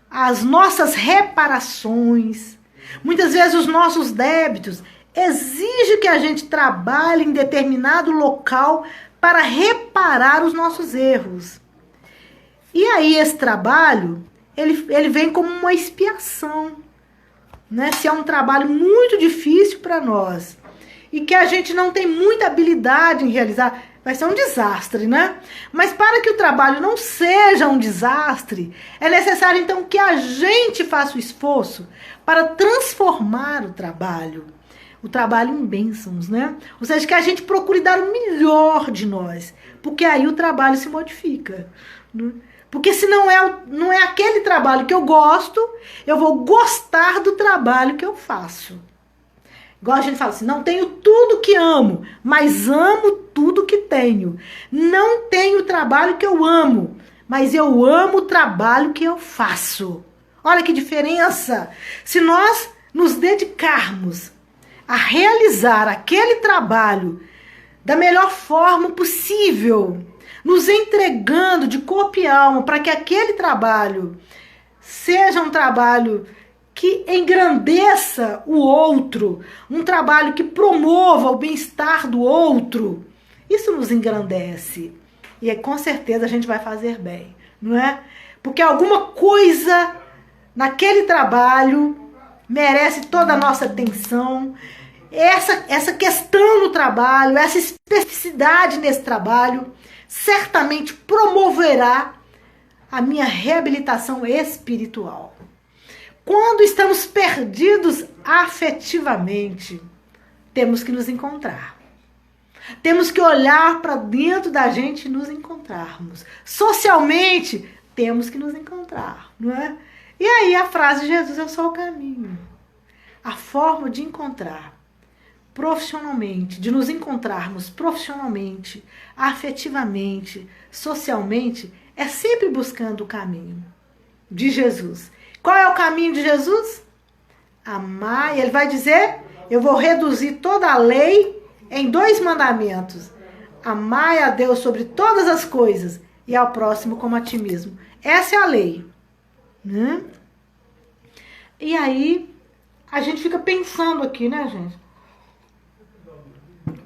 as nossas reparações, muitas vezes os nossos débitos exigem que a gente trabalhe em determinado local para reparar os nossos erros. E aí esse trabalho, ele vem como uma expiação, né? Se é um trabalho muito difícil para nós e que a gente não tem muita habilidade em realizar, vai ser um desastre, né? Mas para que o trabalho não seja um desastre, é necessário então que a gente faça o esforço para transformar o trabalho em bênçãos, né? Ou seja, que a gente procure dar o melhor de nós, porque aí o trabalho se modifica, né? Porque se não é aquele trabalho que eu gosto, eu vou gostar do trabalho que eu faço. Igual a gente fala assim, não tenho tudo que amo, mas amo tudo que tenho. Não tenho o trabalho que eu amo, mas eu amo o trabalho que eu faço. Olha que diferença! Se nós nos dedicarmos a realizar aquele trabalho da melhor forma possível, nos entregando de corpo e alma para que aquele trabalho seja um trabalho que engrandeça o outro, um trabalho que promova o bem-estar do outro, isso nos engrandece. E com certeza a gente vai fazer bem, não é? Porque alguma coisa naquele trabalho merece toda a nossa atenção. Essa questão no trabalho, essa especificidade nesse trabalho, certamente promoverá a minha reabilitação espiritual. Quando estamos perdidos afetivamente, temos que nos encontrar. Temos que olhar para dentro da gente e nos encontrarmos. Socialmente, temos que nos encontrar, não é? E aí a frase de Jesus, eu sou o caminho. A forma de encontrar profissionalmente, de nos encontrarmos profissionalmente, afetivamente, socialmente, é sempre buscando o caminho de Jesus. Qual é o caminho de Jesus? Amar. E ele vai dizer, eu vou reduzir toda a lei em 2 mandamentos. Amai a Deus sobre todas as coisas e ao próximo como a ti mesmo. Essa é a lei, né? E aí, a gente fica pensando aqui, né, gente?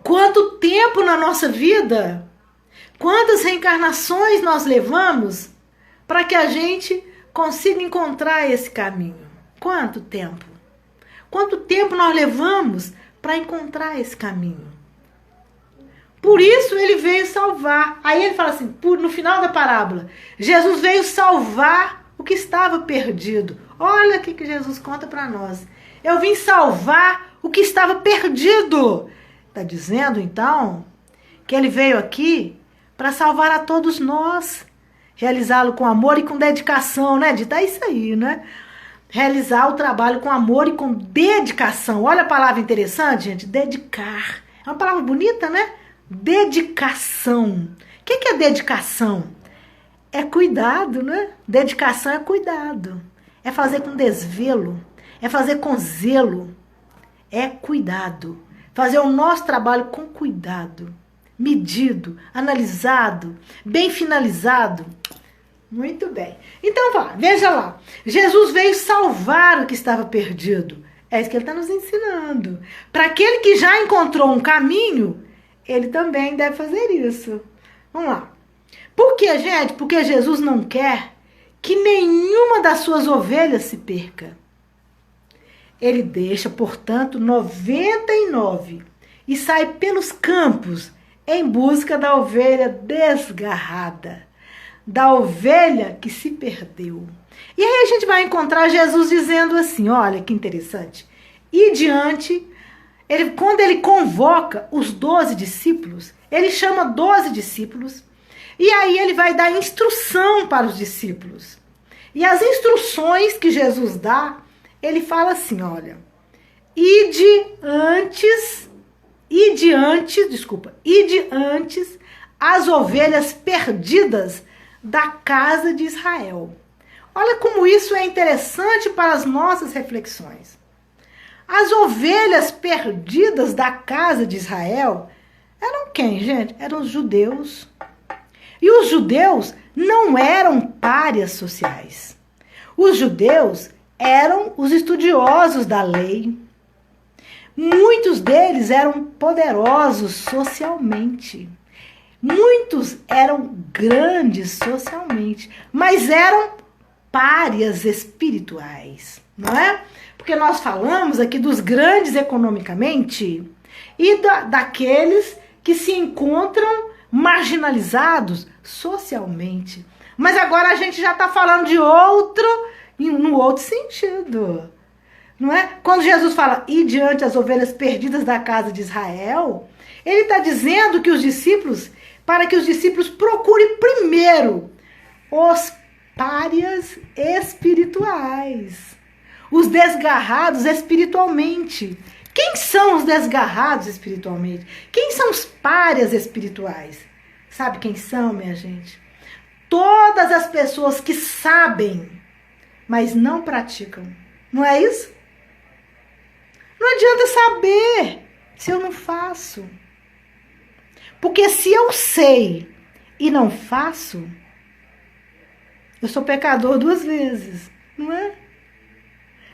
Quanto tempo na nossa vida, quantas reencarnações nós levamos para que a gente consiga encontrar esse caminho? Quanto tempo? Quanto tempo nós levamos para encontrar esse caminho? Por isso ele veio salvar. Aí ele fala assim, no final da parábola, Jesus veio salvar o que estava perdido. Olha o que Jesus conta para nós. Eu vim salvar o que estava perdido. Está dizendo, então, que ele veio aqui para salvar a todos nós. Realizá-lo com amor e com dedicação, né? Dita isso aí, né? Realizar o trabalho com amor e com dedicação. Olha a palavra interessante, gente. Dedicar. É uma palavra bonita, né? dedicação. O que é dedicação? É cuidado, né? Dedicação é cuidado. É fazer com desvelo. É fazer com zelo. É cuidado. Fazer o nosso trabalho com cuidado. Medido, analisado, bem finalizado. Muito bem. Então, veja lá. Jesus veio salvar o que estava perdido. É isso que ele está nos ensinando. Para aquele que já encontrou um caminho, ele também deve fazer isso. Vamos lá. Por quê, gente? Porque Jesus não quer que nenhuma das suas ovelhas se perca. Ele deixa, portanto, 99 e sai pelos campos em busca da ovelha desgarrada, da ovelha que se perdeu. E aí a gente vai encontrar Jesus dizendo assim, olha que interessante, e diante, quando ele convoca os 12 discípulos, ele chama 12 discípulos, e aí ele vai dar instrução para os discípulos. E as instruções que Jesus dá, ele fala assim, olha, ide antes as ovelhas perdidas da casa de Israel. Olha como isso é interessante para as nossas reflexões. As ovelhas perdidas da casa de Israel eram quem, gente? Eram os judeus. E os judeus não eram párias sociais. Os judeus eram os estudiosos da lei. Muitos deles eram poderosos socialmente. Muitos eram grandes socialmente, mas eram párias espirituais, não é? Porque nós falamos aqui dos grandes economicamente e daqueles que se encontram marginalizados socialmente. Mas agora a gente já está falando de no outro sentido. Não é? Quando Jesus fala, e diante as ovelhas perdidas da casa de Israel, ele está dizendo que para que os discípulos procurem primeiro os párias espirituais, os desgarrados espiritualmente. Quem são os desgarrados espiritualmente? Quem são os párias espirituais? Sabe quem são, minha gente? Todas as pessoas que sabem, mas não praticam. Não é isso? Não adianta saber se eu não faço. Porque se eu sei e não faço, eu sou pecador 2 vezes, não é?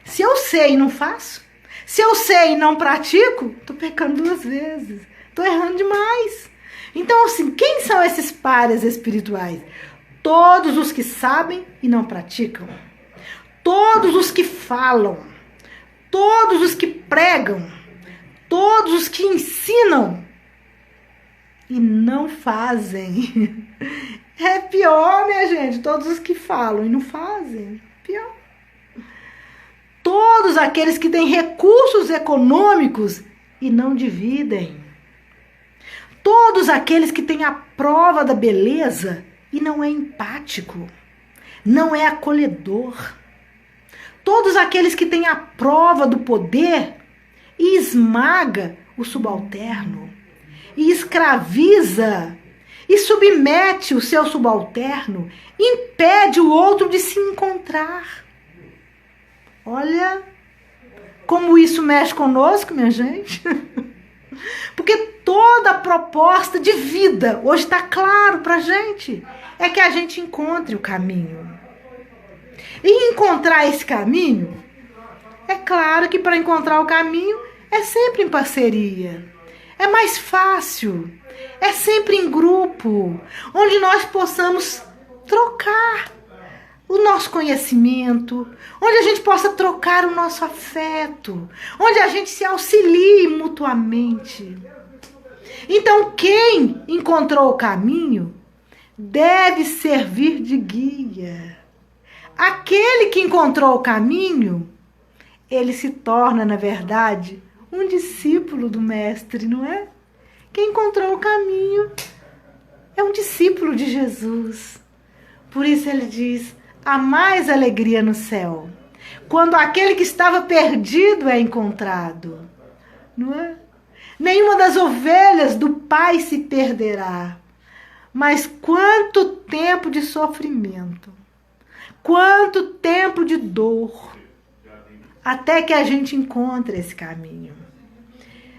Se eu sei e não faço, se eu sei e não pratico, estou pecando 2 vezes, estou errando demais. Então, assim, quem são esses párias espirituais? Todos os que sabem e não praticam. Todos os que falam. Todos os que pregam. Todos os que ensinam e não fazem. É pior, né, gente? Todos os que falam e não fazem. Pior. Todos aqueles que têm recursos econômicos e não dividem. Todos aqueles que têm a prova da beleza e não é empático, não é acolhedor. Todos aqueles que têm a prova do poder e esmaga o subalterno, e escraviza, e submete o seu subalterno, impede o outro de se encontrar. Olha como isso mexe conosco, minha gente. Porque toda a proposta de vida, hoje está claro para a gente, é que a gente encontre o caminho. E encontrar esse caminho, é claro que para encontrar o caminho é sempre em parceria. É mais fácil, é sempre em grupo, onde nós possamos trocar o nosso conhecimento, onde a gente possa trocar o nosso afeto, onde a gente se auxilie mutuamente. Então, quem encontrou o caminho deve servir de guia. Aquele que encontrou o caminho, ele se torna, na verdade, um discípulo do mestre, não é? Quem encontrou o caminho é um discípulo de Jesus. Por isso ele diz, há mais alegria no céu, quando aquele que estava perdido é encontrado, não é? Nenhuma das ovelhas do Pai se perderá. Mas quanto tempo de sofrimento, quanto tempo de dor, até que a gente encontre esse caminho.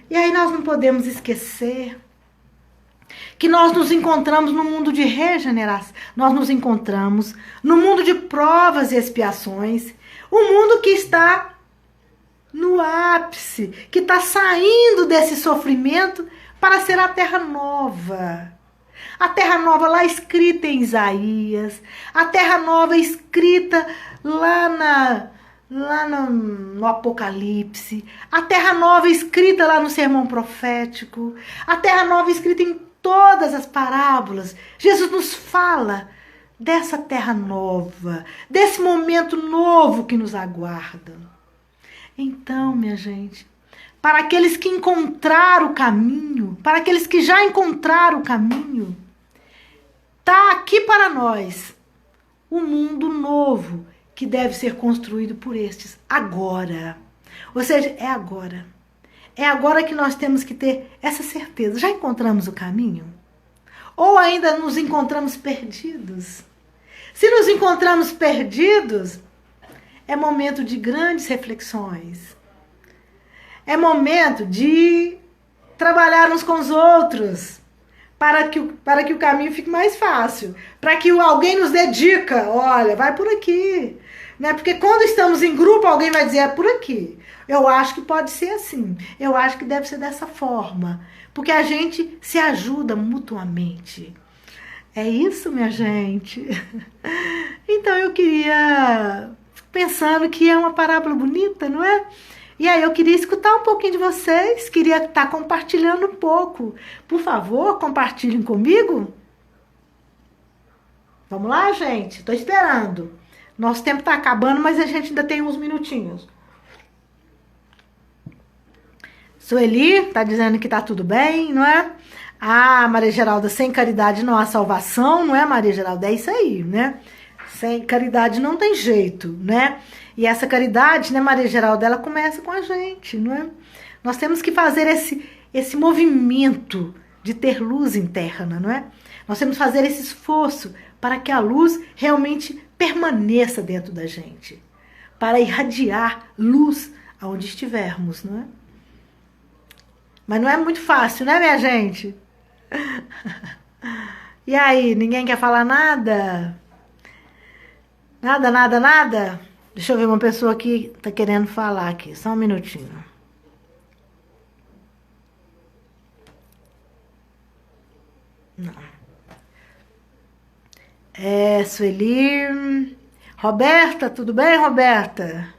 E aí nós não podemos esquecer que nós nos encontramos no mundo de regeneração, nós nos encontramos no mundo de provas e expiações, um mundo que está no ápice, que está saindo desse sofrimento para ser a terra nova. A terra nova lá escrita em Isaías, a terra nova escrita lá no Apocalipse, a terra nova escrita lá no sermão profético, a terra nova escrita em todas as parábolas. Jesus nos fala dessa terra nova, desse momento novo que nos aguarda. Então, minha gente, para aqueles que encontraram o caminho, para aqueles que já encontraram o caminho, está aqui para nós um mundo novo que deve ser construído por estes agora. Ou seja, é agora. É agora que nós temos que ter essa certeza. Já encontramos o caminho? Ou ainda nos encontramos perdidos? Se nos encontramos perdidos, é momento de grandes reflexões. É momento de trabalhar uns com os outros para que o caminho fique mais fácil. Para que alguém nos dê dica. Olha, vai por aqui. Né? Porque quando estamos em grupo, alguém vai dizer, é por aqui. Eu acho que pode ser assim. Eu acho que deve ser dessa forma. Porque a gente se ajuda mutuamente. É isso, minha gente. Então eu queria... Pensando que é uma parábola bonita, não é? E aí eu queria escutar um pouquinho de vocês. Queria estar compartilhando um pouco. Por favor, compartilhem comigo. Vamos lá, gente? Estou esperando. Nosso tempo está acabando, mas a gente ainda tem uns minutinhos. Sueli está dizendo que está tudo bem, não é? Ah, Maria Geralda, sem caridade não há salvação, não é, Maria Geralda? É isso aí, né? Sem caridade não tem jeito, né? E essa caridade, né, Maria Geralda, ela começa com a gente, não é? Nós temos que fazer esse movimento de ter luz interna, não é? Nós temos que fazer esse esforço para que a luz realmente permaneça dentro da gente, para irradiar luz aonde estivermos, não é? Mas não é muito fácil, né, minha gente? E aí, ninguém quer falar nada? Nada, nada, nada? Deixa eu ver uma pessoa que tá querendo falar aqui, só um minutinho. Não. Sueli. Roberta, tudo bem, Roberta?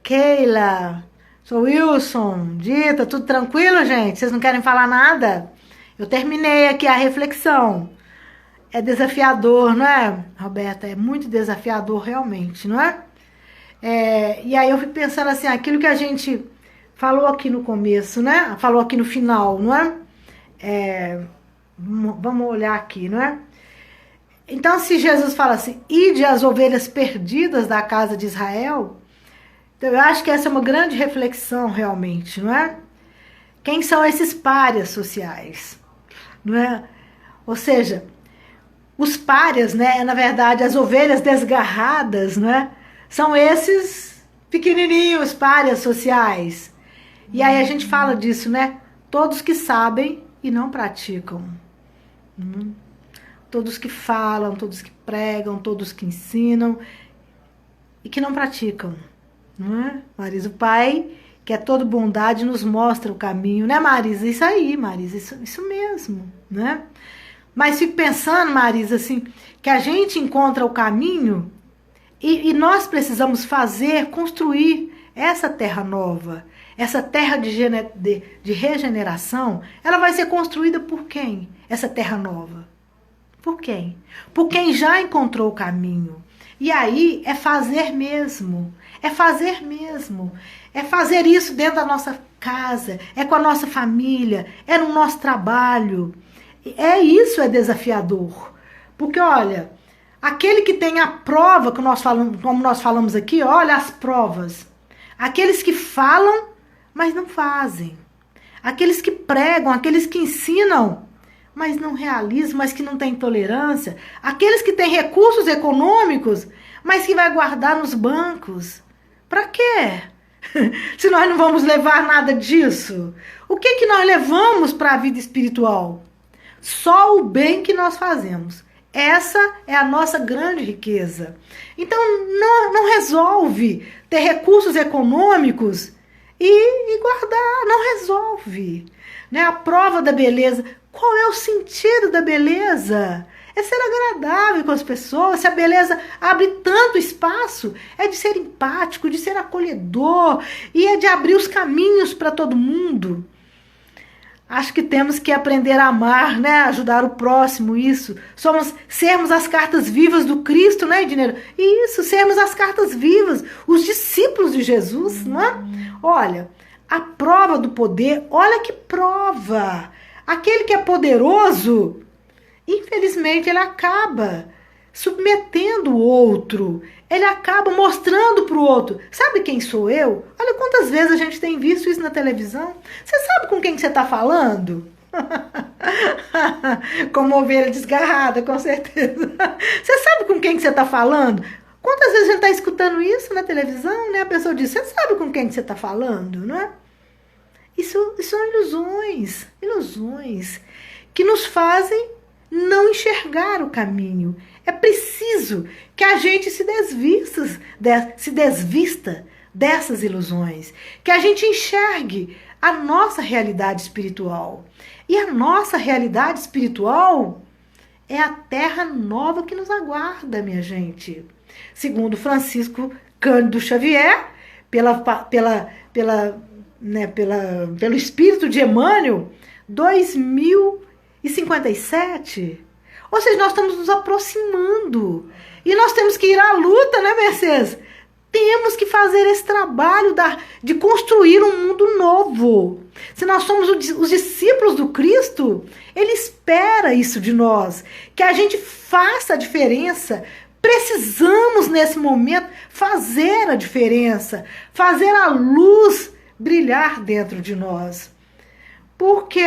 Keila. Sou Wilson. Dita, tudo tranquilo, gente? Vocês não querem falar nada? Eu terminei aqui a reflexão. É desafiador, não é, Roberta? É muito desafiador, realmente, não é? E aí eu fico pensando assim, aquilo que a gente falou aqui no começo, né? Falou aqui no final, não é? Vamos olhar aqui, não é? Então, se Jesus fala assim, ide as ovelhas perdidas da casa de Israel, então eu acho que essa é uma grande reflexão, realmente, não é? Quem são esses párias sociais, não é? Ou seja, os párias, né, na verdade, as ovelhas desgarradas, né, são esses pequenininhos párias sociais. E aí a gente fala disso, né? Todos que sabem e não praticam. Todos que falam, todos que pregam, todos que ensinam e que não praticam. Não é? Marisa, o Pai, que é todo bondade, nos mostra o caminho, né, Marisa? Isso aí, Marisa, isso mesmo, né? Mas fico pensando, Marisa, assim, que a gente encontra o caminho e nós precisamos construir essa terra nova, essa terra de regeneração. Ela vai ser construída por quem? Essa terra nova. Por quem? Por quem já encontrou o caminho. E aí é fazer mesmo. É fazer mesmo. É fazer isso dentro da nossa casa, é com a nossa família, é no nosso trabalho. Isso é desafiador. Porque, olha, aquele que tem a prova, que nós falamos, como nós falamos aqui, olha as provas. Aqueles que falam, mas não fazem. aqueles que pregam, aqueles que ensinam, mas não realizam, mas que não têm tolerância, aqueles que têm recursos econômicos, mas que vai guardar nos bancos. Para quê? Se nós não vamos levar nada disso, o que nós levamos para a vida espiritual? Só o bem que nós fazemos. Essa é a nossa grande riqueza. Então, não resolve ter recursos econômicos e guardar, não resolve. Né? A prova da beleza, qual é o sentido da beleza? É ser agradável com as pessoas. Se a beleza abre tanto espaço, é de ser empático, de ser acolhedor, e é de abrir os caminhos para todo mundo. Acho que temos que aprender a amar, né? Ajudar o próximo, isso. Sermos as cartas vivas do Cristo, né, Edneiro? Isso, sermos as cartas vivas, os discípulos de Jesus, não é? Olha, a prova do poder, olha que prova. Aquele que é poderoso, infelizmente, ele acaba submetendo o outro. Ele acaba mostrando para o outro. Sabe quem sou eu? Olha quantas vezes a gente tem visto isso na televisão. Você sabe com quem que você está falando? Como ovelha desgarrada, com certeza. Você sabe com quem que você está falando? Quantas vezes a gente está escutando isso na televisão, né? A pessoa diz, você sabe com quem que você está falando, não é? Isso são ilusões que nos fazem não enxergar o caminho. É preciso que a gente se desvista dessas ilusões, que a gente enxergue a nossa realidade espiritual. E a nossa realidade espiritual é a terra nova que nos aguarda, minha gente. Segundo Francisco Cândido Xavier, pelo espírito de Emmanuel, 2057. Ou seja, nós estamos nos aproximando. E nós temos que ir à luta, né, Mercedes? Temos que fazer esse trabalho de construir um mundo novo. Se nós somos os discípulos do Cristo, Ele espera isso de nós. Que a gente faça a diferença. Precisamos, nesse momento, fazer a diferença. Fazer a luz brilhar dentro de nós. Porque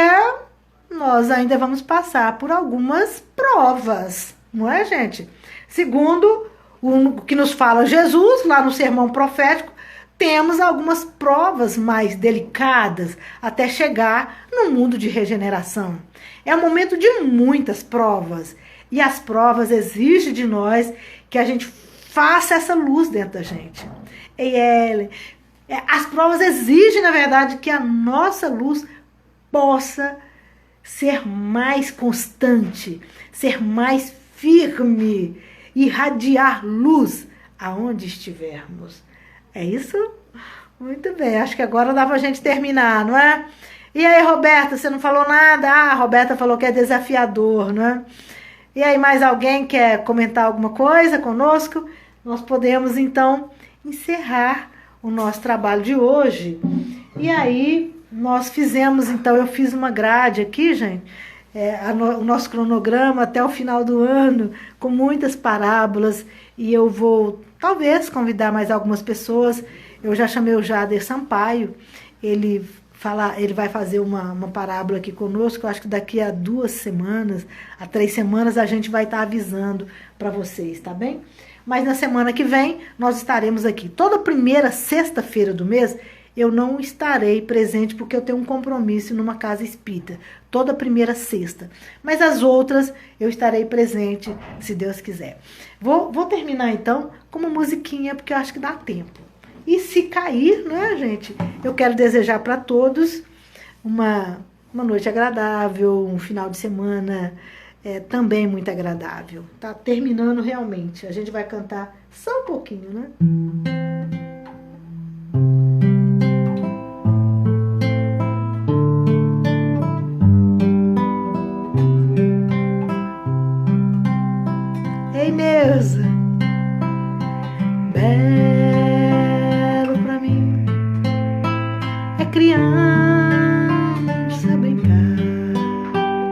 nós ainda vamos passar por algumas provas, não é, gente? Segundo o que nos fala Jesus, lá no sermão profético, temos algumas provas mais delicadas até chegar no mundo de regeneração. É um momento de muitas provas, e as provas exigem de nós que a gente faça essa luz dentro da gente. As provas exigem, na verdade, que a nossa luz possa ser mais constante, ser mais firme, irradiar luz aonde estivermos. É isso? Muito bem, acho que agora dá pra gente terminar, não é? E aí, Roberta, você não falou nada? Ah, a Roberta falou que é desafiador, não é? E aí, mais alguém quer comentar alguma coisa conosco? Nós podemos, então, encerrar o nosso trabalho de hoje. E aí, nós fizemos, então, eu fiz uma grade aqui, gente, o nosso cronograma até o final do ano, com muitas parábolas, e eu vou, talvez, convidar mais algumas pessoas. Eu já chamei o Jader Sampaio, ele vai fazer uma parábola aqui conosco. Eu acho que daqui a 2 semanas, a 3 semanas, a gente vai estar avisando para vocês, tá bem? Mas na semana que vem, nós estaremos aqui. Toda primeira sexta-feira do mês, eu não estarei presente porque eu tenho um compromisso numa casa espírita. Toda primeira sexta. Mas as outras, eu estarei presente, se Deus quiser. Vou terminar, então, com uma musiquinha, porque eu acho que dá tempo. E se cair, né, gente? Eu quero desejar para todos uma noite agradável, um final de semana também muito agradável. Tá terminando realmente. A gente vai cantar só um pouquinho, né?